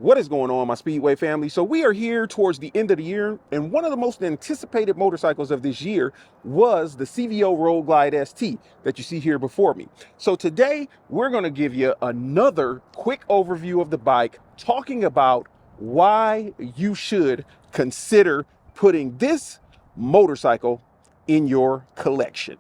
What is going on, my Speedway family? So we are here towards the end of the year, and one of the most anticipated motorcycles of this year was the CVO Road Glide ST that you see here before me. So today we're going to give you another quick overview of the bike, talking about why you should consider putting this motorcycle in your collection.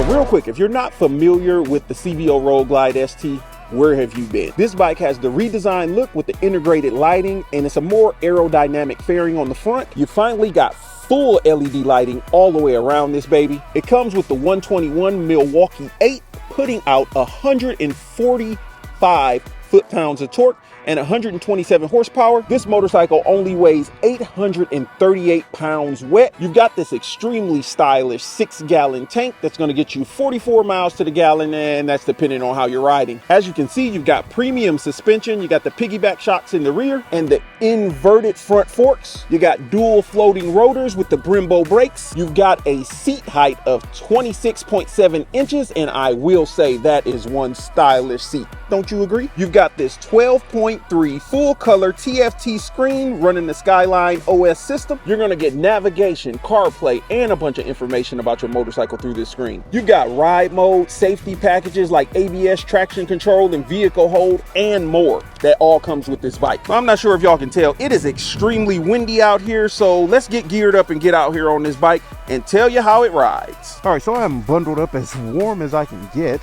Real quick, if you're not familiar with the CVO Road Glide ST, where have you been? This bike has the redesigned look with the integrated lighting, and it's a more aerodynamic fairing on the front. You finally got full LED lighting all the way around this baby. It comes with the 121 Milwaukee 8, putting out 145 foot-pounds of torque and 127 horsepower. This motorcycle only weighs 838 pounds wet. You've got this extremely stylish 6-gallon tank that's going to get you 44 miles to the gallon, and that's depending on how you're riding. As you can see, you've got premium suspension. You got the piggyback shocks in the rear and the inverted front forks. You got dual floating rotors with the Brembo brakes. You've got a seat height of 26.7 inches, and I will say that is one stylish seat. Don't you agree? You've got this 12.3 full color TFT screen running the Skyline OS system. You're going to get navigation, CarPlay, and a bunch of information about your motorcycle through this screen. You've got ride mode, safety packages like ABS, traction control, and vehicle hold, and more. That all comes with this bike. I'm not sure if y'all can tell, it is extremely windy out here, so let's get geared up and get out here on this bike and tell you how it rides. All right, so I'm bundled up as warm as I can get.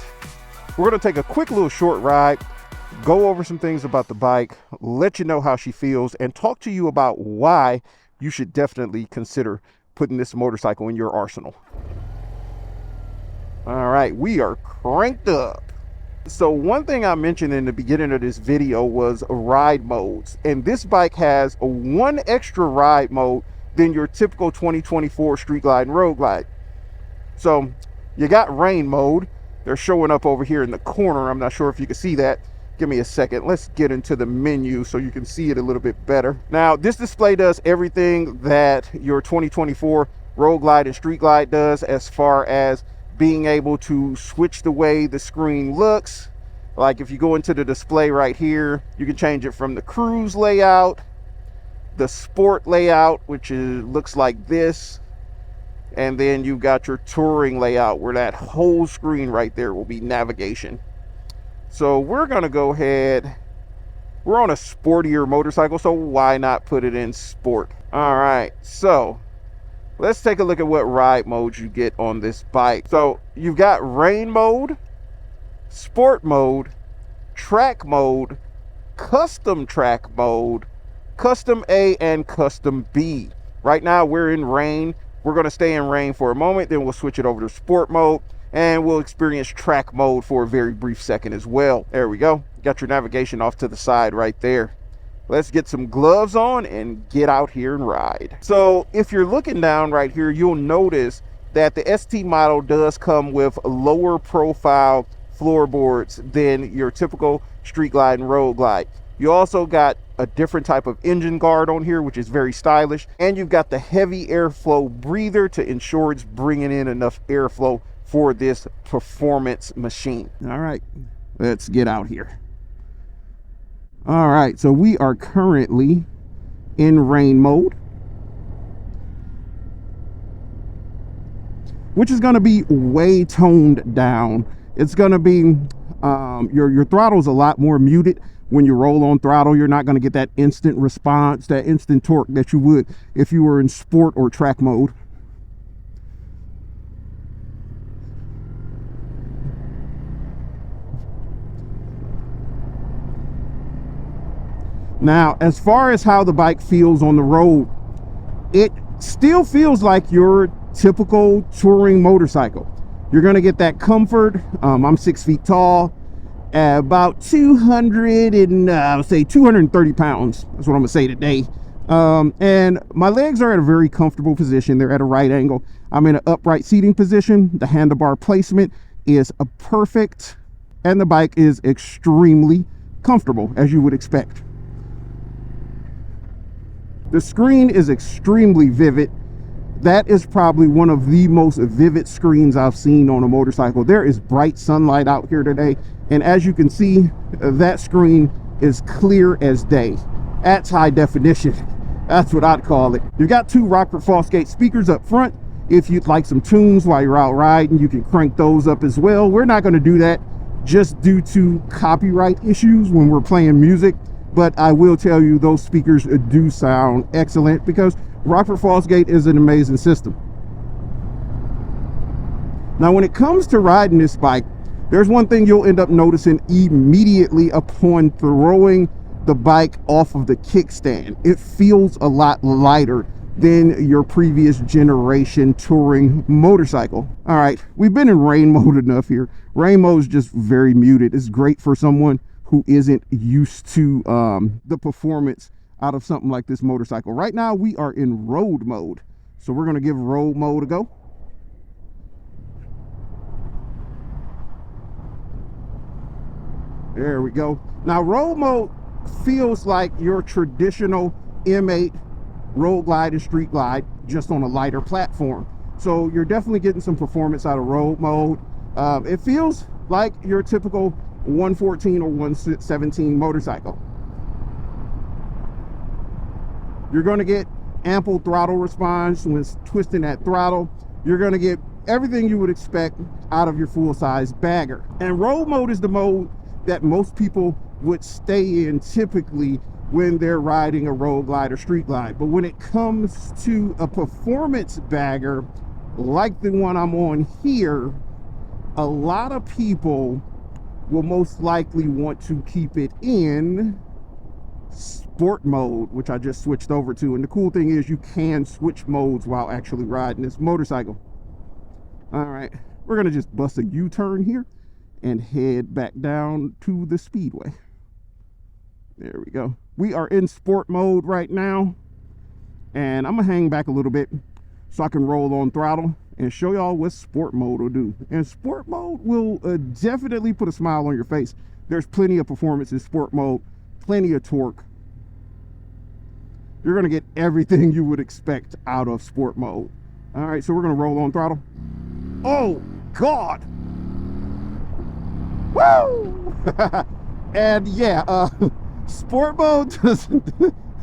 We're going to take a quick little short ride, go over some things about the bike, let you know how she feels, and talk to you about why you should definitely consider putting this motorcycle in your arsenal. All right, we are cranked up. So one thing I mentioned in the beginning of this video was ride modes, and this bike has one extra ride mode than your typical 2024 Street Glide and Road Glide. So you got rain mode. They're showing up over here in the corner. I'm not sure if you can see that. Give me a second. Let's get into the menu so you can see it a little bit better. Now, this display does everything that your 2024 Road Glide and Street Glide does, as far as being able to switch the way the screen looks. Like if you go into the display right here, you can change it from the cruise layout, the sport layout, which looks like this, and then you've got your touring layout, where that whole screen right there will be navigation. So we're gonna go ahead, we're on a sportier motorcycle, so why not put it in sport? All right, so let's take a look at what ride modes you get on this bike. So you've got rain mode, sport mode, track mode, custom track mode, custom A, and custom B. Right now we're in rain. We're going to stay in rain for a moment, then we'll switch it over to sport mode, and we'll experience track mode for a very brief second as well. There we go. Got your navigation off to the side right there. Let's get some gloves on and get out here and ride. So if you're looking down right here, you'll notice that the ST model does come with lower profile floorboards than your typical Street Glide and Road Glide. You also got a different type of engine guard on here, which is very stylish. And you've got the heavy airflow breather to ensure it's bringing in enough airflow for this performance machine. All right, let's get out here. All right, so we are currently in rain mode, which is gonna be way toned down. It's gonna be, your throttle's a lot more muted. When you roll on throttle, you're not going to get that instant response, that instant torque that you would if you were in sport or track mode. Now, as far as how the bike feels on the road, it still feels like your typical touring motorcycle. You're going to get that comfort. I'm 6 feet tall. About 230 pounds. That's what I'm gonna say today. And my legs are at a very comfortable position. They're at a right angle. I'm in an upright seating position. The handlebar placement is a perfect, and the bike is extremely comfortable, as you would expect. The screen is extremely vivid. That is probably one of the most vivid screens I've seen on a motorcycle. There is bright sunlight out here today, and as you can see, that screen is clear as day. That's high definition. That's what I'd call it. You've got two Rockford Fosgate speakers up front. If you'd like some tunes while you're out riding, you can crank those up as well. We're not going to do that just due to copyright issues when we're playing music, but I will tell you those speakers do sound excellent because Rockford Fosgate is an amazing system. Now, when it comes to riding this bike, there's one thing you'll end up noticing immediately upon throwing the bike off of the kickstand. It feels a lot lighter than your previous generation touring motorcycle. All right, we've been in rain mode enough here. Rain mode is just very muted. It's great for someone who isn't used to the performance out of something like this motorcycle. Right now we are in road mode, so we're going to give road mode a go. There we go. Now road mode feels like your traditional M8 road glide and street glide, just on a lighter platform. So you're definitely getting some performance out of road mode. It feels like your typical 114 or 117 motorcycle. You're going to get ample throttle response when twisting that throttle. You're going to get everything you would expect out of your full-size bagger. And road mode is the mode that most people would stay in typically when they're riding a road glide or street glide. But when it comes to a performance bagger like the one I'm on here, a lot of people will most likely want to keep it in sport mode, which I just switched over to. And the cool thing is you can switch modes while actually riding this motorcycle. All right, we're gonna just bust a U-turn here and head back down to the Speedway. There we go. We are in sport mode right now, and I'm gonna hang back a little bit so I can roll on throttle and show y'all what sport mode will do. And sport mode will definitely put a smile on your face. There's plenty of performance in sport mode, plenty of torque. You're gonna get everything you would expect out of sport mode. All right, so we're gonna roll on throttle. Oh God! Woo! And yeah, sport mode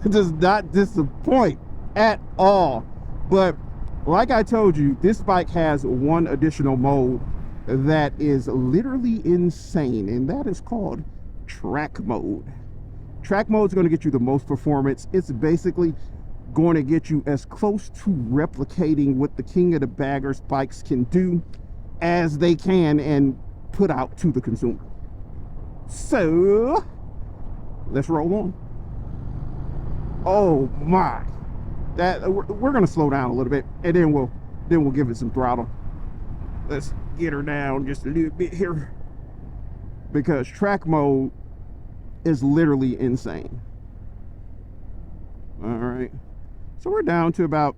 does not disappoint at all. But like I told you, this bike has one additional mode that is literally insane, and that is called track mode. Track mode is going to get you the most performance. It's basically going to get you as close to replicating what the king of the baggers bikes can do as they can and put out to the consumer. So let's roll on. Oh my, that we're going to slow down a little bit, and then we'll give it some throttle. Let's get her down just a little bit here, because track mode is literally insane. All right, so we're down to about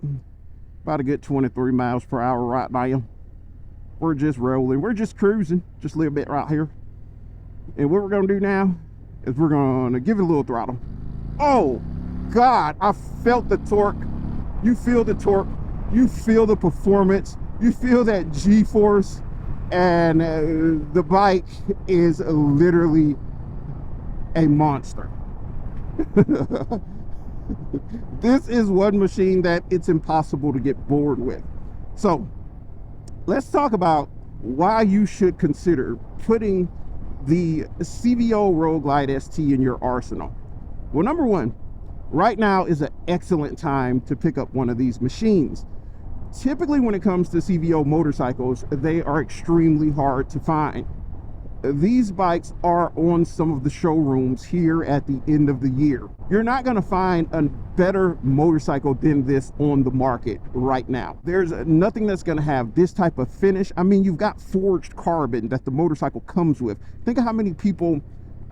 a good 23 miles per hour right now. We're just rolling, we're just cruising just a little bit right here. And what we're gonna do now is we're gonna give it a little throttle. Oh God, I felt the torque. You feel the torque, you feel the performance, you feel that G-force, and the bike is literally a monster. This is one machine that it's impossible to get bored with. So let's talk about why you should consider putting the CVO Road Glide ST in your arsenal. Well, number one, right now is an excellent time to pick up one of these machines. Typically when it comes to CVO motorcycles, they are extremely hard to find. These bikes are on some of the showrooms here at the end of the year. You're not going to find a better motorcycle than this on the market right now. There's nothing that's going to have this type of finish. I mean, you've got forged carbon that the motorcycle comes with. Think of how many people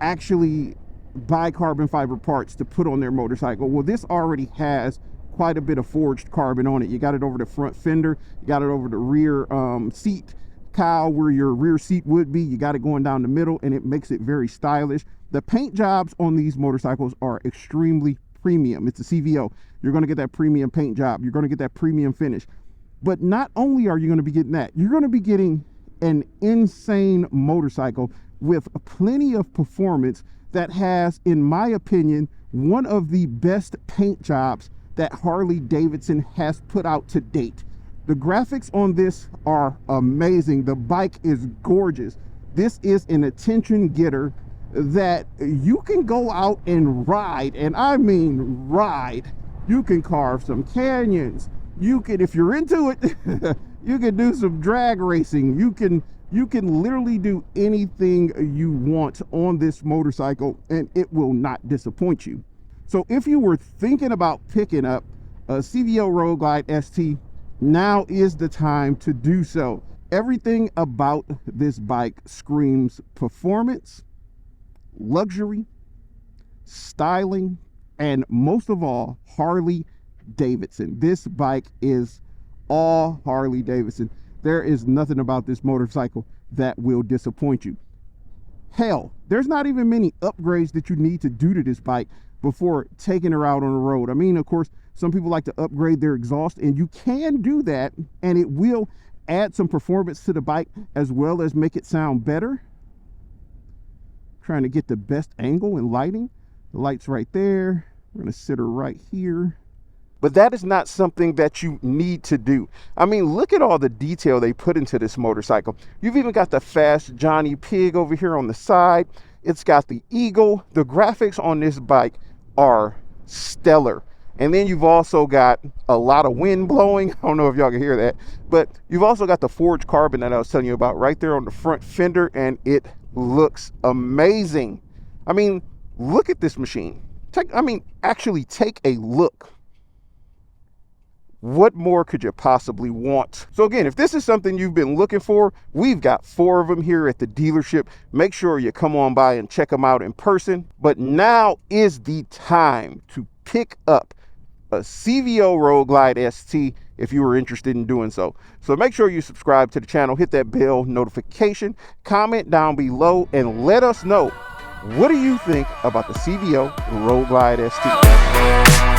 actually buy carbon fiber parts to put on their motorcycle. Well, this already has quite a bit of forged carbon on it. You got it over the front fender, you got it over the rear seat cowl where your rear seat would be. You got it going down the middle, and it makes it very stylish. The paint jobs on these motorcycles are extremely premium. It's a CVO. You're going to get that premium paint job. You're going to get that premium finish. But not only are you going to be getting that, you're going to be getting an insane motorcycle with plenty of performance that has, in my opinion, one of the best paint jobs that Harley-Davidson has put out to date. The graphics on this are amazing. The bike is gorgeous. This is an attention getter that you can go out and ride, and I mean ride. You can carve some canyons. You can, if you're into it, you can do some drag racing. You can literally do anything you want on this motorcycle, and it will not disappoint you. So if you were thinking about picking up a CVO Road Glide ST, now is the time to do so. Everything about this bike screams performance, luxury, styling, and most of all, Harley-Davidson. This bike is all Harley-Davidson. There is nothing about this motorcycle that will disappoint you. Hell, there's not even many upgrades that you need to do to this bike before taking her out on the road. I mean, of course, some people like to upgrade their exhaust, and you can do that, and it will add some performance to the bike as well as make it sound better. Trying to get the best angle and lighting. The light's right there. We're going to sit her right here. But that is not something that you need to do. I mean, look at all the detail they put into this motorcycle. You've even got the Fast Johnny Pig over here on the side. It's got the Eagle. The graphics on this bike are stellar. And then you've also got a lot of wind blowing. I don't know if y'all can hear that, but you've also got the forged carbon that I was telling you about right there on the front fender, and it looks amazing. I mean, look at this machine. Actually take a look. What more could you possibly want? So again, if this is something you've been looking for, we've got 4 of them here at the dealership. Make sure you come on by and check them out in person. But now is the time to pick up a CVO Road Glide ST if you were interested in doing so. So make sure you subscribe to the channel, hit that bell notification, comment down below, and let us know, what do you think about the CVO Road Glide ST?